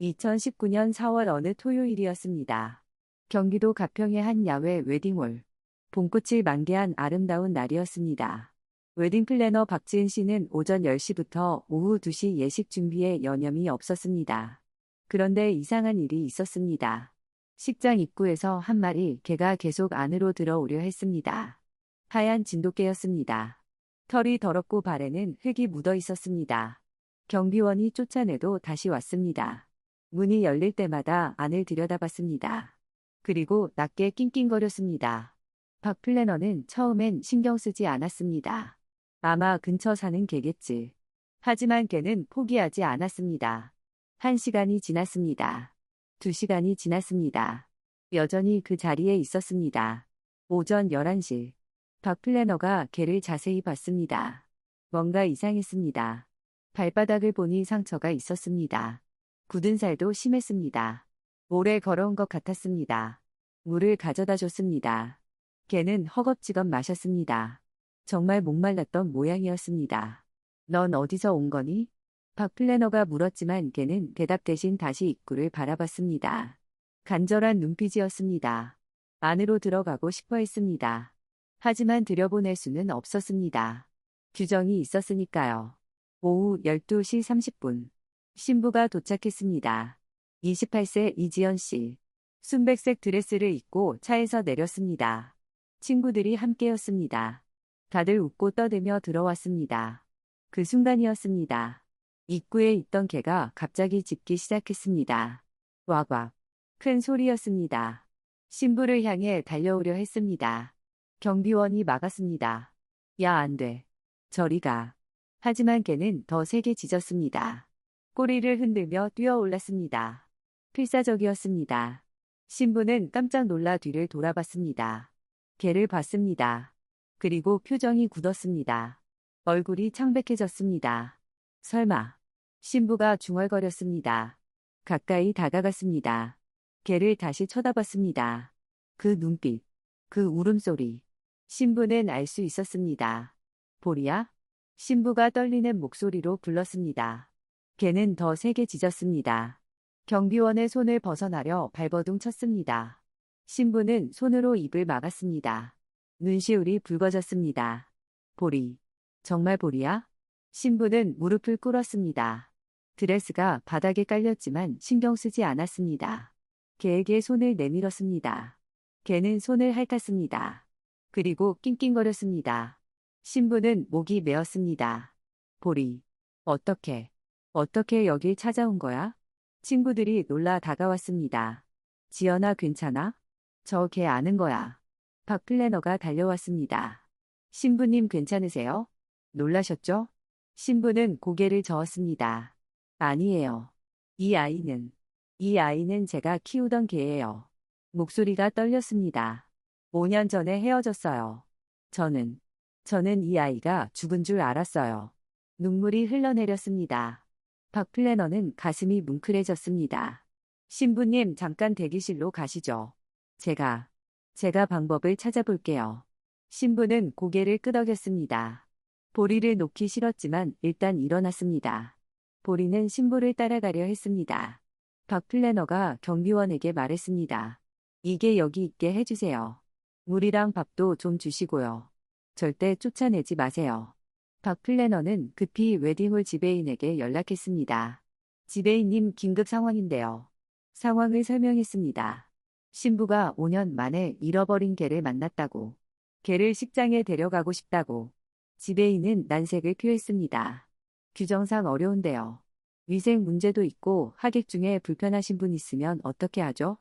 2019년 4월 어느 토요일이었습니다. 경기도 가평의 한 야외 웨딩홀. 봄꽃이 만개한 아름다운 날이었습니다. 웨딩 플래너 박지은 씨는 오전 10시부터 오후 2시 예식 준비에 여념이 없었습니다. 그런데 이상한 일이 있었습니다. 식장 입구에서 한 마리 개가 계속 안으로 들어오려 했습니다. 하얀 진돗개였습니다. 털이 더럽고 발에는 흙이 묻어 있었습니다. 경비원이 쫓아내도 다시 왔습니다. 문이 열릴 때마다 안을 들여다봤습니다. 그리고 낮게 낑낑거렸습니다. 박 플래너는 처음엔 신경 쓰지 않았습니다. 아마 근처 사는 개겠지. 하지만 개는 포기하지 않았습니다. 1시간이 지났습니다. 2시간이 지났습니다. 여전히 그 자리에 있었습니다. 오전 11시. 박 플래너가 개를 자세히 봤습니다. 뭔가 이상했습니다. 발바닥을 보니 상처가 있었습니다. 굳은 살도 심했습니다. 오래 걸어온 것 같았습니다. 물을 가져다 줬습니다. 개는 허겁지겁 마셨습니다. 정말 목말랐던 모양이었습니다. 넌 어디서 온 거니? 박 플래너가 물었지만 개는 대답 대신 다시 입구를 바라봤습니다. 간절한 눈빛이었습니다. 안으로 들어가고 싶어 했습니다. 하지만 들여보낼 수는 없었습니다. 규정이 있었으니까요. 오후 12시 30분. 신부가 도착했습니다. 28세 이지연 씨. 순백색 드레스를 입고 차에서 내렸습니다. 친구들이 함께였습니다. 다들 웃고 떠들며 들어왔습니다. 그 순간이었습니다. 입구에 있던 개가 갑자기 짖기 시작했습니다. 와박. 큰 소리였습니다. 신부를 향해 달려오려 했습니다. 경비원이 막았습니다. 야, 안 돼. 저리 가. 하지만 개는 더 세게 짖었습니다. 꼬리를 흔들며 뛰어올랐습니다. 필사적이었습니다. 신부는 깜짝 놀라 뒤를 돌아봤습니다. 개를 봤습니다. 그리고 표정이 굳었습니다. 얼굴이 창백해졌습니다. 설마. 신부가 중얼거렸습니다. 가까이 다가갔습니다. 개를 다시 쳐다봤습니다. 그 눈빛, 그 울음소리. 신부는 알 수 있었습니다. 보리야? 신부가 떨리는 목소리로 불렀습니다. 개는 더 세게 짖었습니다. 경비원의 손을 벗어나려 발버둥 쳤습니다. 신부는 손으로 입을 막았습니다. 눈시울이 붉어졌습니다. 보리. 정말 보리야? 신부는 무릎을 꿇었습니다. 드레스가 바닥에 깔렸지만 신경 쓰지 않았습니다. 개에게 손을 내밀었습니다. 개는 손을 핥았습니다. 그리고 낑낑거렸습니다. 신부는 목이 메었습니다. 보리. 어떻게 여길 찾아온 거야? 친구들이 놀라 다가왔습니다. 지연아 괜찮아? 저 개 아는 거야. 박 플래너가 달려왔습니다. 신부님 괜찮으세요? 놀라셨죠? 신부는 고개를 저었습니다. 아니에요. 이 아이는 제가 키우던 개예요. 목소리가 떨렸습니다. 5년 전에 헤어졌어요. 저는 이 아이가 죽은 줄 알았어요. 눈물이 흘러내렸습니다. 박 플래너는 가슴이 뭉클해졌습니다. 신부님 잠깐 대기실로 가시죠. 제가 방법을 찾아볼게요. 신부는 고개를 끄덕였습니다. 보리를 놓기 싫었지만 일단 일어났습니다. 보리는 신부를 따라가려 했습니다. 박 플래너가 경비원에게 말했습니다. 이게 여기 있게 해주세요. 물이랑 밥도 좀 주시고요. 절대 쫓아내지 마세요. 박 플래너는 급히 웨딩홀 지배인에게 연락했습니다. 지배인님 긴급 상황인데요. 상황을 설명했습니다. 신부가 5년 만에 잃어버린 개를 만났다고. 개를 식장에 데려가고 싶다고. 지배인은 난색을 표했습니다. 규정상 어려운데요. 위생 문제도 있고 하객 중에 불편하신 분 있으면 어떻게 하죠?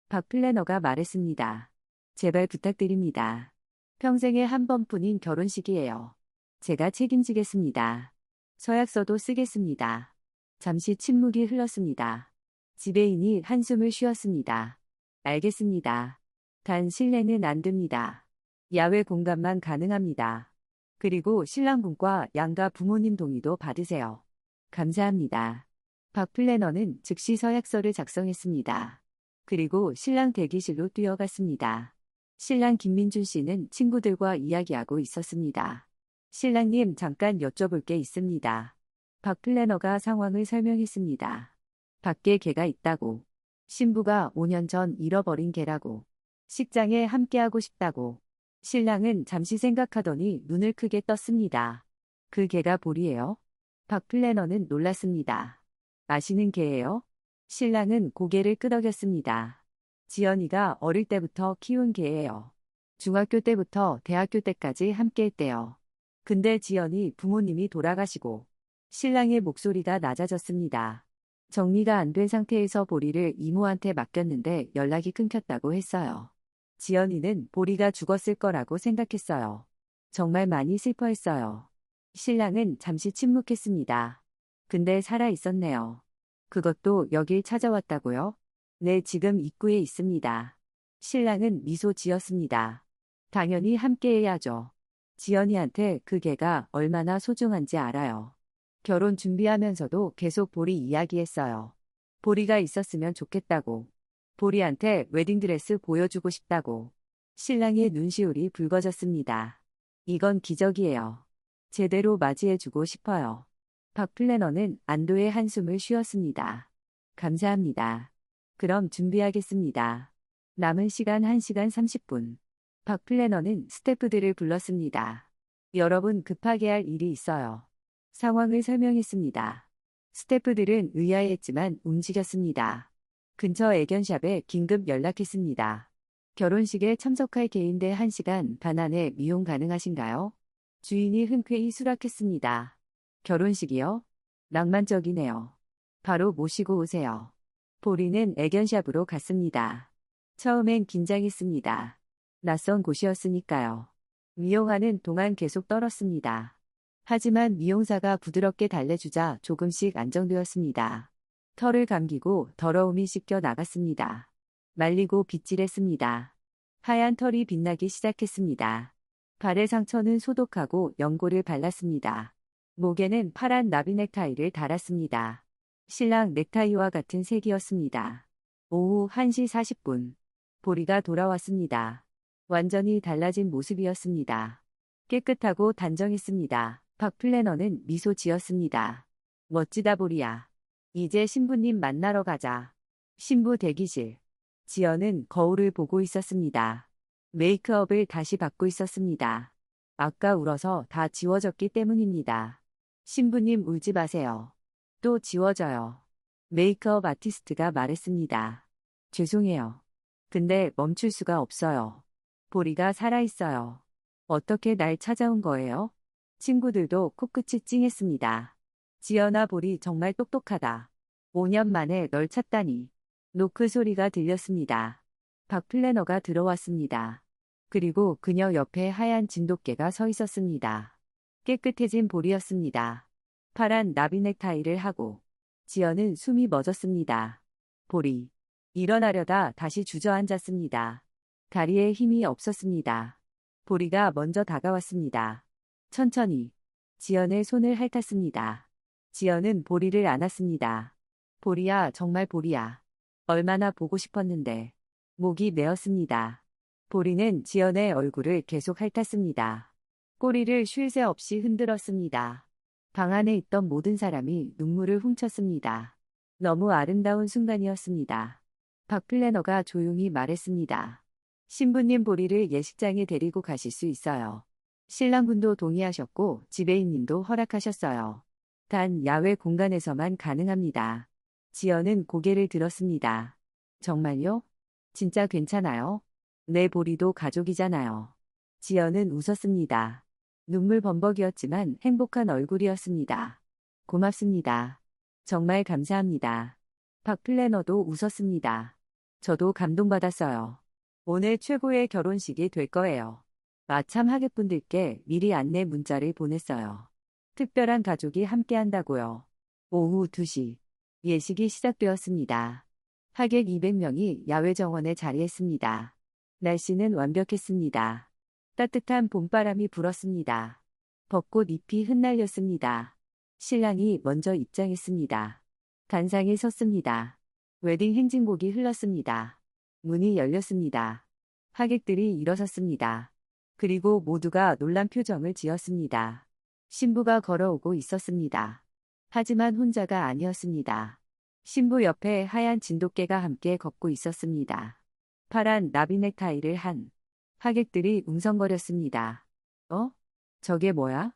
박 플래너가 말했습니다. 제발 부탁드립니다. 평생에 한 번뿐인 결혼식이에요. 제가 책임지겠습니다. 서약서도 쓰겠습니다. 잠시 침묵이 흘렀습니다. 지배인이 한숨을 쉬었습니다. 알겠습니다. 단 실내는 안 됩니다. 야외 공간만 가능합니다. 그리고 신랑분과 양가 부모님 동의도 받으세요. 감사합니다. 박 플래너는 즉시 서약서를 작성했습니다. 그리고 신랑 대기실로 뛰어갔습니다. 신랑 김민준 씨는 친구들과 이야기하고 있었습니다. 신랑님 잠깐 여쭤볼 게 있습니다. 박 플래너가 상황을 설명했습니다. 밖에 개가 있다고. 신부가 5년 전 잃어버린 개라고. 식장에 함께하고 싶다고. 신랑은 잠시 생각하더니 눈을 크게 떴습니다. 그 개가 보리예요? 박 플래너는 놀랐습니다. 아시는 개예요? 신랑은 고개를 끄덕였습니다. 지연이가 어릴 때부터 키운 개예요. 중학교 때부터 대학교 때까지 함께했대요. 근데 지연이 부모님이 돌아가시고 신랑의 목소리가 낮아졌습니다. 정리가 안 된 상태에서 보리를 이모한테 맡겼는데 연락이 끊겼다고 했어요. 지연이는 보리가 죽었을 거라고 생각했어요. 정말 많이 슬퍼했어요. 신랑은 잠시 침묵했습니다. 근데 살아 있었네요. 그것도 여길 찾아왔다고요? 네, 지금 입구에 있습니다. 신랑은 미소 지었습니다. 당연히 함께해야죠. 지연이한테 그 개가 얼마나 소중한지 알아요. 결혼 준비하면서도 계속 보리 이야기했어요. 보리가 있었으면 좋겠다고. 보리한테 웨딩드레스 보여주고 싶다고. 신랑의 눈시울이 붉어졌습니다. 이건 기적이에요. 제대로 맞이해주고 싶어요. 박 플래너는 안도의 한숨을 쉬었습니다. 감사합니다. 그럼 준비하겠습니다. 남은 시간 1시간 30분. 박 플래너는 스태프들을 불렀습니다. 여러분 급하게 할 일이 있어요. 상황을 설명했습니다. 스태프들은 의아해했지만 움직였습니다. 근처 애견샵에 긴급 연락했습니다. 결혼식에 참석할 개인데 1시간 반 안에 미용 가능하신가요? 주인이 흔쾌히 수락했습니다. 결혼식이요? 낭만적이네요. 바로 모시고 오세요. 보리는 애견샵으로 갔습니다. 처음엔 긴장했습니다. 낯선 곳이었으니까요. 미용하는 동안 계속 떨었습니다. 하지만 미용사가 부드럽게 달래주자 조금씩 안정되었습니다. 털을 감기고 더러움이 씻겨 나갔습니다. 말리고 빗질했습니다. 하얀 털이 빛나기 시작했습니다. 발의 상처는 소독하고 연고를 발랐습니다. 목에는 파란 나비 넥타이를 달았습니다. 신랑 넥타이와 같은 색이었습니다. 오후 1시 40분. 보리가 돌아왔습니다. 완전히 달라진 모습이었습니다. 깨끗하고 단정했습니다. 박 플래너는 미소 지었습니다. 멋지다 보리야. 이제 신부님 만나러 가자. 신부 대기실. 지연은 거울을 보고 있었습니다. 메이크업을 다시 받고 있었습니다. 아까 울어서 다 지워졌기 때문입니다. 신부님 울지 마세요. 또 지워져요. 메이크업 아티스트가 말했습니다. 죄송해요. 근데 멈출 수가 없어요. 보리가 살아있어요. 어떻게 날 찾아온 거예요? 친구들도 코끝이 찡했습니다. 지연아, 보리 정말 똑똑하다. 5년 만에 널 찾다니. 노크 소리가 들렸습니다. 박 플래너가 들어왔습니다. 그리고 그녀 옆에 하얀 진돗개가 서 있었습니다. 깨끗해진 보리였습니다. 파란 나비 넥타이를 하고. 지연은 숨이 멎었습니다. 보리. 일어나려다 다시 주저앉았습니다. 다리에 힘이 없었습니다. 보리가 먼저 다가왔습니다. 천천히. 지연의 손을 핥았습니다. 지연은 보리를 안았습니다. 보리야, 정말 보리야. 얼마나 보고 싶었는데. 목이 메었습니다. 보리는 지연의 얼굴을 계속 핥았습니다. 꼬리를 쉴 새 없이 흔들었습니다. 방 안에 있던 모든 사람이 눈물을 훔쳤습니다. 너무 아름다운 순간이었습니다. 박 플래너가 조용히 말했습니다. 신부님, 보리를 예식장에 데리고 가실 수 있어요. 신랑분도 동의하셨고 지배인님도 허락하셨어요. 단 야외 공간에서만 가능합니다. 지연은 고개를 들었습니다. 정말요? 진짜 괜찮아요? 내 보리도 가족이잖아요. 지연은 웃었습니다. 눈물 범벅이었지만 행복한 얼굴이었습니다. 고맙습니다. 정말 감사합니다. 박 플래너도 웃었습니다. 저도 감동받았어요. 오늘 최고의 결혼식이 될 거예요. 마참 하객분들께 미리 안내 문자를 보냈어요. 특별한 가족이 함께한다고요. 오후 2시. 예식이 시작되었습니다. 하객 200명이 야외 정원에 자리했습니다. 날씨는 완벽했습니다. 따뜻한 봄바람이 불었습니다. 벚꽃 잎이 흩날렸습니다. 신랑이 먼저 입장했습니다. 단상에 섰습니다. 웨딩 행진곡이 흘렀습니다. 문이 열렸습니다. 하객들이 일어섰습니다. 그리고 모두가 놀란 표정을 지었습니다. 신부가 걸어오고 있었습니다. 하지만 혼자가 아니었습니다. 신부 옆에 하얀 진돗개가 함께 걷고 있었습니다. 파란 나비 넥타이를 한 하객들이 웅성거렸습니다. 어? 저게 뭐야?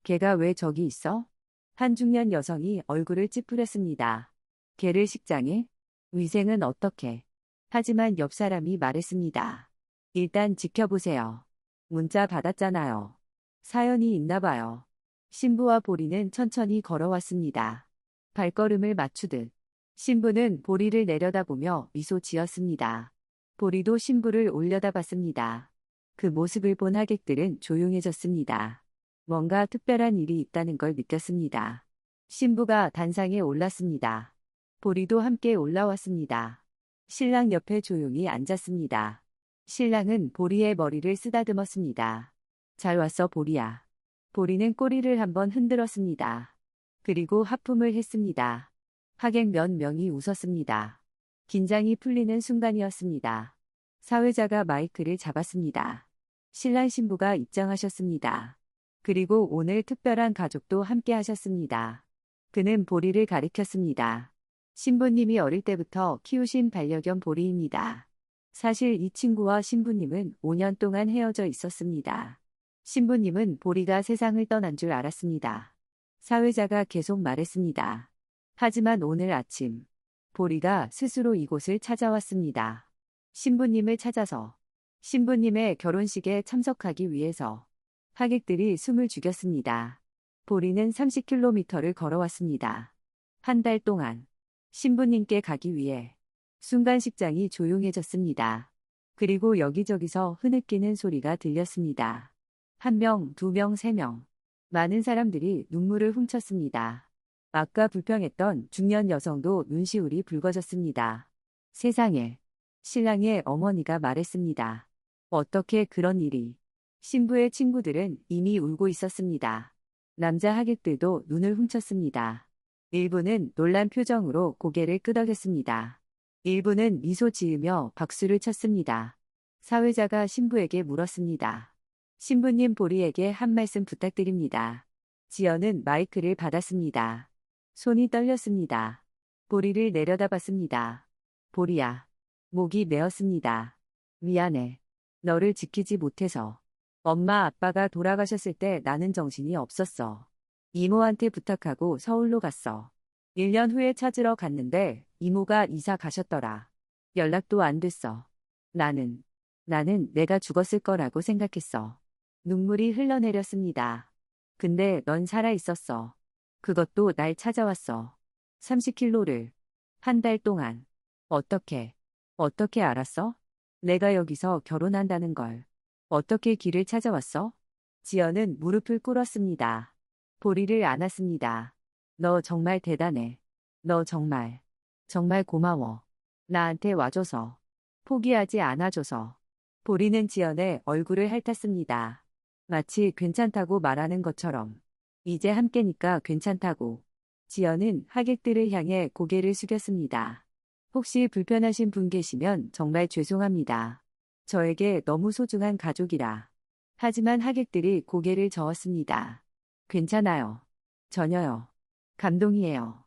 걔가 왜 저기 있어? 한 중년 여성이 얼굴을 찌푸렸습니다. 걔를 식장에? 위생은 어떻게? 하지만 옆 사람이 말했습니다. 일단 지켜보세요. 문자 받았잖아요. 사연이 있나 봐요. 신부와 보리는 천천히 걸어왔습니다. 발걸음을 맞추듯. 신부는 보리를 내려다보며 미소 지었습니다. 보리도 신부를 올려다봤습니다. 그 모습을 본 하객들은 조용해졌습니다. 뭔가 특별한 일이 있다는 걸 느꼈습니다. 신부가 단상에 올랐습니다. 보리도 함께 올라왔습니다. 신랑 옆에 조용히 앉았습니다. 신랑은 보리의 머리를 쓰다듬었습니다. 잘 왔어, 보리야. 보리는 꼬리를 한번 흔들었습니다. 그리고 하품을 했습니다. 하객 몇 명이 웃었습니다. 긴장이 풀리는 순간이었습니다. 사회자가 마이크를 잡았습니다. 신랑 신부가 입장하셨습니다. 그리고 오늘 특별한 가족도 함께 하셨습니다. 그는 보리를 가리켰습니다. 신부님이 어릴 때부터 키우신 반려견 보리입니다. 사실 이 친구와 신부님은 5년 동안 헤어져 있었습니다. 신부님은 보리가 세상을 떠난 줄 알았습니다. 사회자가 계속 말했습니다. 하지만 오늘 아침, 보리가 스스로 이곳을 찾아왔습니다. 신부님을 찾아서, 신부님의 결혼식에 참석하기 위해서 하객들이 숨을 죽였습니다. 보리는 30km를 걸어왔습니다. 한 달 동안 신부님께 가기 위해 순간 식장이 조용해졌습니다. 그리고 여기저기서 흐느끼는 소리가 들렸습니다. 1명, 2명, 3명. 많은 사람들이 눈물을 훔쳤습니다. 아까 불평했던 중년 여성도 눈시울이 붉어졌습니다. 세상에. 신랑의 어머니가 말했습니다. 어떻게 그런 일이. 신부의 친구들은 이미 울고 있었습니다. 남자 하객들도 눈을 훔쳤습니다. 일부는 놀란 표정으로 고개를 끄덕였습니다. 일부는 미소 지으며 박수를 쳤습니다. 사회자가 신부에게 물었습니다. 신부님 보리에게 한 말씀 부탁드립니다. 지연은 마이크를 받았습니다. 손이 떨렸습니다. 보리를 내려다봤습니다. 보리야. 목이 메었습니다. 미안해. 너를 지키지 못해서. 엄마 아빠가 돌아가셨을 때 나는 정신이 없었어. 이모한테 부탁하고 서울로 갔어. 1년 후에 찾으러 갔는데 이모가 이사 가셨더라. 연락도 안 됐어. 나는 내가 죽었을 거라고 생각했어. 눈물이 흘러내렸습니다. 근데 넌 살아 있었어. 그것도 날 찾아왔어. 30km를. 한 달 동안. 어떻게 알았어? 내가 여기서 결혼한다는 걸. 어떻게 길을 찾아왔어? 지연은 무릎을 꿇었습니다. 보리를 안았습니다. 너 정말 대단해. 너 정말 고마워. 나한테 와줘서. 포기하지 않아줘서. 보리는 지연의 얼굴을 핥았습니다. 마치 괜찮다고 말하는 것처럼. 이제 함께니까 괜찮다고. 지연은 하객들을 향해 고개를 숙였습니다. 혹시 불편하신 분 계시면 정말 죄송합니다. 저에게 너무 소중한 가족이라. 하지만 하객들이 고개를 저었습니다. 괜찮아요. 전혀요. 감동이에요.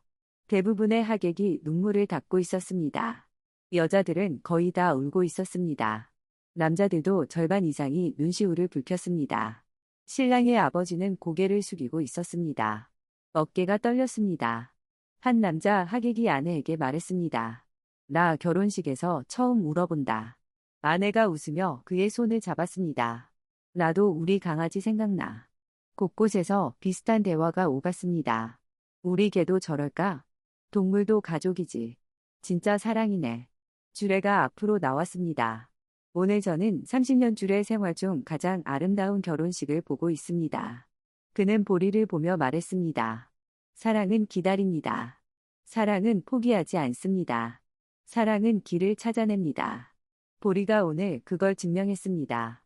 대부분의 하객이 눈물을 닦고 있었습니다. 여자들은 거의 다 울고 있었습니다. 남자들도 절반 이상이 눈시울을 붉혔습니다. 신랑의 아버지는 고개를 숙이고 있었습니다. 어깨가 떨렸습니다. 한 남자 하객이 아내에게 말했습니다. 나 결혼식에서 처음 울어본다. 아내가 웃으며 그의 손을 잡았습니다. 나도 우리 강아지 생각나. 곳곳에서 비슷한 대화가 오갔습니다. 우리 개도 저럴까? 동물도 가족이지. 진짜 사랑이네. 주례가 앞으로 나왔습니다. 오늘 저는 30년 주례 생활 중 가장 아름다운 결혼식을 보고 있습니다. 그는 보리를 보며 말했습니다. 사랑은 기다립니다. 사랑은 포기하지 않습니다. 사랑은 길을 찾아냅니다. 보리가 오늘 그걸 증명했습니다.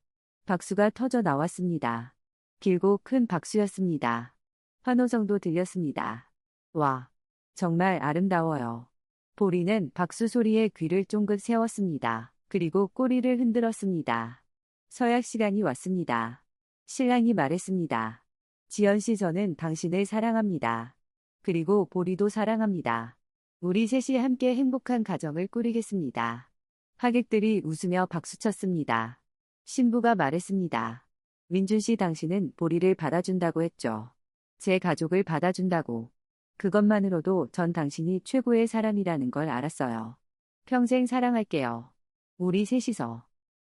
박수가 터져 나왔습니다. 길고 큰 박수였습니다. 환호성도 들렸습니다. 와, 정말 아름다워요. 보리는 박수 소리에 귀를 쫑긋 세웠습니다. 그리고 꼬리를 흔들었습니다. 서약 시간이 왔습니다. 신랑이 말했습니다. 지연 씨 저는 당신을 사랑합니다. 그리고 보리도 사랑합니다. 우리 셋이 함께 행복한 가정을 꾸리겠습니다. 하객들이 웃으며 박수쳤습니다. 신부가 말했습니다. 민준 씨 당신은 보리를 받아준다고 했죠. 제 가족을 받아준다고. 그것만으로도 전 당신이 최고의 사람이라는 걸 알았어요. 평생 사랑할게요. 우리 셋이서.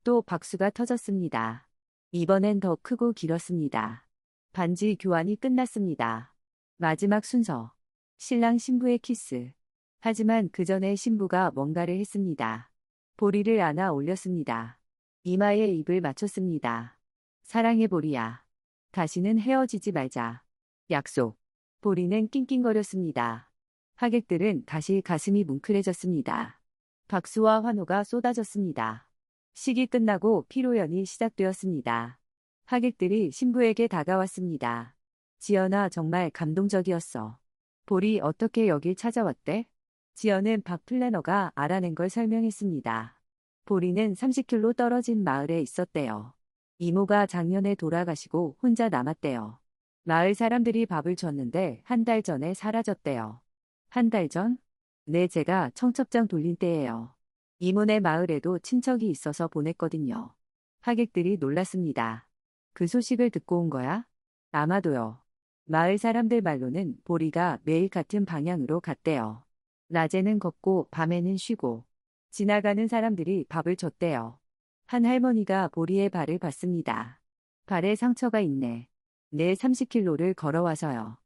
또 박수가 터졌습니다. 이번엔 더 크고 길었습니다. 반지 교환이 끝났습니다. 마지막 순서. 신랑 신부의 키스. 하지만 그 전에 신부가 뭔가를 했습니다. 보리를 안아 올렸습니다. 이마에 입을 맞췄습니다. 사랑해 보리야. 다시는 헤어지지 말자. 약속. 보리는 낑낑거렸습니다. 하객들은 다시 가슴이 뭉클해졌습니다. 박수와 환호가 쏟아졌습니다. 식이 끝나고 피로연이 시작되었습니다. 하객들이 신부에게 다가왔습니다. 지연아 정말 감동적이었어. 보리 어떻게 여길 찾아왔대? 지연은 박 플래너가 알아낸 걸 설명했습니다. 보리는 30km 떨어진 마을에 있었대요. 이모가 작년에 돌아가시고 혼자 남았대요. 마을 사람들이 밥을 줬는데 한 달 전에 사라졌대요. 한 달 전? 네, 제가 청첩장 돌린 때예요. 이모네 마을에도 친척이 있어서 보냈거든요. 하객들이 놀랐습니다. 그 소식을 듣고 온 거야? 아마도요. 마을 사람들 말로는 보리가 매일 같은 방향으로 갔대요. 낮에는 걷고 밤에는 쉬고 지나가는 사람들이 밥을 줬대요. 한 할머니가 보리의 발을 봤습니다. 발에 상처가 있네. 내 30km를 걸어와서요.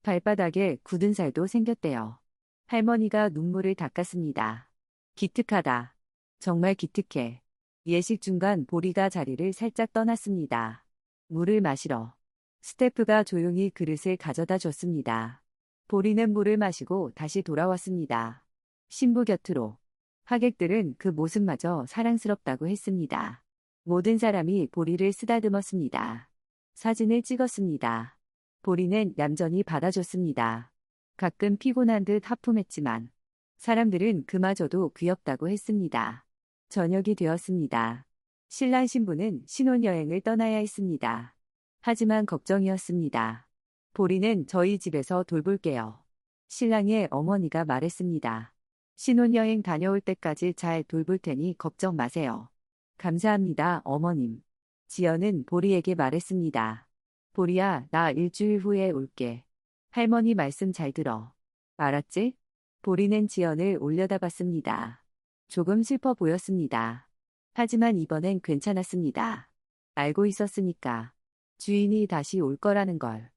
발바닥에 굳은 살도 생겼대요. 할머니가 눈물을 닦았습니다. 기특하다. 정말 기특해. 예식 중간 보리가 자리를 살짝 떠났습니다. 물을 마시러. 스태프가 조용히 그릇을 가져다 줬습니다. 보리는 물을 마시고 다시 돌아왔습니다. 신부 곁으로. 하객들은 그 모습마저 사랑스럽다고 했습니다. 모든 사람이 보리를 쓰다듬었습니다. 사진을 찍었습니다. 보리는 얌전히 받아줬습니다. 가끔 피곤한 듯 하품했지만 사람들은 그마저도 귀엽다고 했습니다. 저녁이 되었습니다. 신랑 신부는 신혼여행을 떠나야 했습니다. 하지만 걱정이었습니다. 보리는 저희 집에서 돌볼게요. 신랑의 어머니가 말했습니다. 신혼여행 다녀올 때까지 잘 돌볼 테니 걱정 마세요. 감사합니다, 어머님. 지연은 보리에게 말했습니다. 보리야, 나 일주일 후에 올게. 할머니 말씀 잘 들어. 알았지? 보리는 지연을 올려다봤습니다. 조금 슬퍼 보였습니다. 하지만 이번엔 괜찮았습니다. 알고 있었으니까. 주인이 다시 올 거라는 걸.